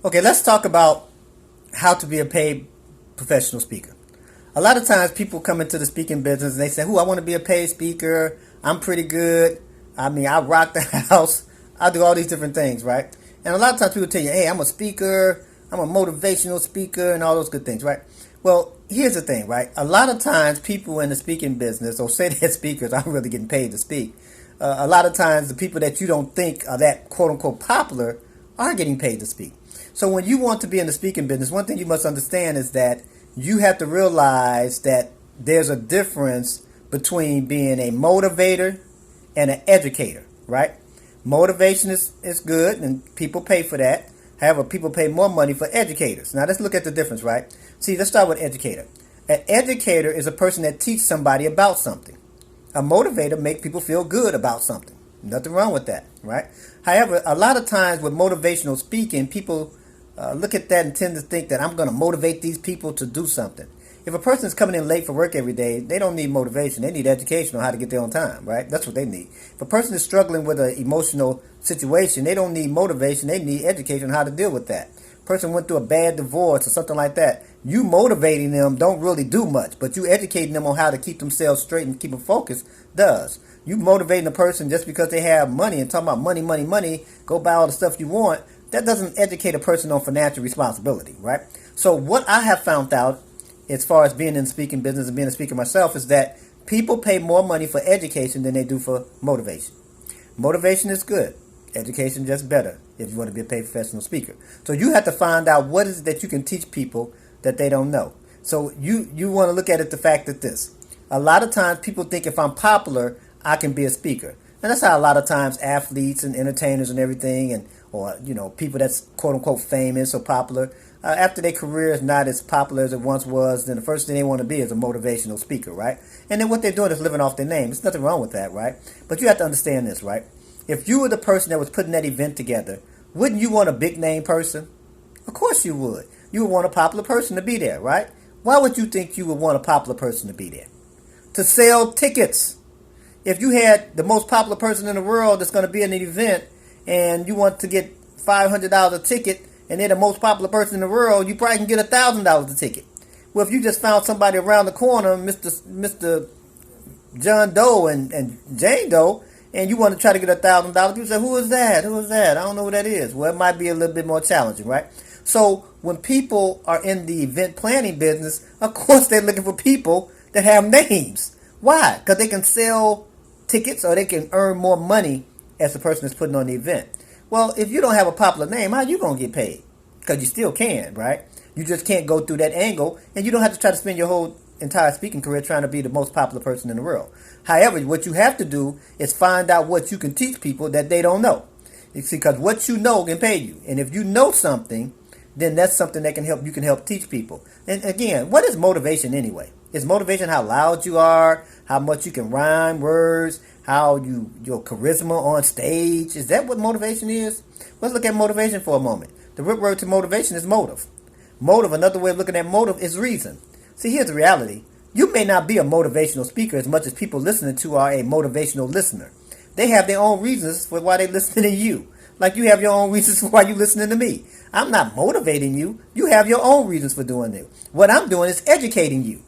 Okay, let's talk about how to be a paid professional speaker. A lot of times people come into the speaking business and they say, I want to be a paid speaker. I'm pretty good. I mean, I rock the house. I do all these different things, right? And a lot of times people tell you, hey, I'm a speaker. I'm a motivational speaker and all those good things, right? Well, here's the thing, right? A lot of times people in the speaking business, or say they're speakers, aren't really getting paid to speak. A lot of times the people that you don't think are that quote-unquote popular are getting paid to speak. So when you want to be in the speaking business, one thing you must understand is that you have to realize that there's a difference between being a motivator and an educator, right? Motivation is good and people pay for that. However, people pay more money for educators. Now let's look at the difference, right? See, let's start with educator. An educator is a person that teaches somebody about something. A motivator makes people feel good about something. Nothing wrong with that, right? However, a lot of times with motivational speaking, people look at that and tend to think that I'm going to motivate these people to do something. If a person is coming in late for work every day, they don't need motivation. They need education on how to get there on time, right? That's what they need. If a person is struggling with an emotional situation, they don't need motivation. They need education on how to deal with that. Person went through a bad divorce or something like that. You motivating them don't really do much, but you educating them on how to keep themselves straight and keep them focused does. You motivating a person just because they have money and talking about money, money, money, go buy all the stuff you want, that doesn't educate a person on financial responsibility, right? So what I have found out as far as being in the speaking business and being a speaker myself is that people pay more money for education than they do for motivation. Motivation is good. Education just better if you want to be a paid professional speaker. So you have to find out what is it that you can teach people that they don't know. So you want to look at it the fact that this. A lot of times people think if I'm popular, I can be a speaker. And that's how a lot of times athletes and entertainers and everything or people that's quote unquote famous or popular, after their career is not as popular as it once was, then the first thing they want to be is a motivational speaker, right? And then what they're doing is living off their name. There's nothing wrong with that, right? But you have to understand this, right? If you were the person that was putting that event together, wouldn't you want a big name person? Of course you would. You would want a popular person to be there, right? Why would you think you would want a popular person to be there? To sell tickets. If you had the most popular person in the world that's going to be in an event and you want to get $500 a ticket and they're the most popular person in the world, you probably can get $1,000 a ticket. Well, if you just found somebody around the corner, Mr. John Doe and Jane Doe, and you want to try to get $1,000, people say, who is that? Who is that? I don't know who that is. Well, it might be a little bit more challenging, right? So when people are in the event planning business, of course they're looking for people that have names. Why? Because they can sell tickets or they can earn more money as the person that's putting on the event. Well, if you don't have a popular name, how are you going to get paid? Because you still can, right? You just can't go through that angle, and you don't have to try to spend your whole entire speaking career trying to be the most popular person in the world. However, what you have to do is find out what you can teach people that they don't know. You see, because what you know can pay you. And if you know something, then that's something that you can help teach people. And again, what is motivation anyway? Is motivation how loud you are, how much you can rhyme words, how your charisma on stage? Is that what motivation is? Let's look at motivation for a moment. The root word to motivation is motive. Motive, another way of looking at motive is reason. See, here's the reality. You may not be a motivational speaker as much as people listening to are a motivational listener. They have their own reasons for why they're listening to you. Like you have your own reasons for why you're listening to me. I'm not motivating you. You have your own reasons for doing it. What I'm doing is educating you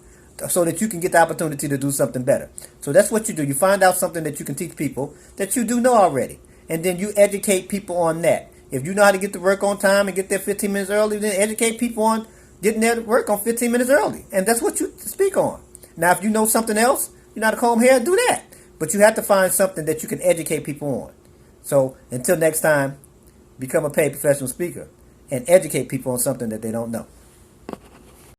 so that you can get the opportunity to do something better. So that's what you do. You find out something that you can teach people that you do know already. And then you educate people on that. If you know how to get to work on time and get there 15 minutes early, then educate people on getting there to work on 15 minutes early. And that's what you speak on. Now, if you know something else, you know how to comb hair, do that. But you have to find something that you can educate people on. So until next time, become a paid professional speaker and educate people on something that they don't know.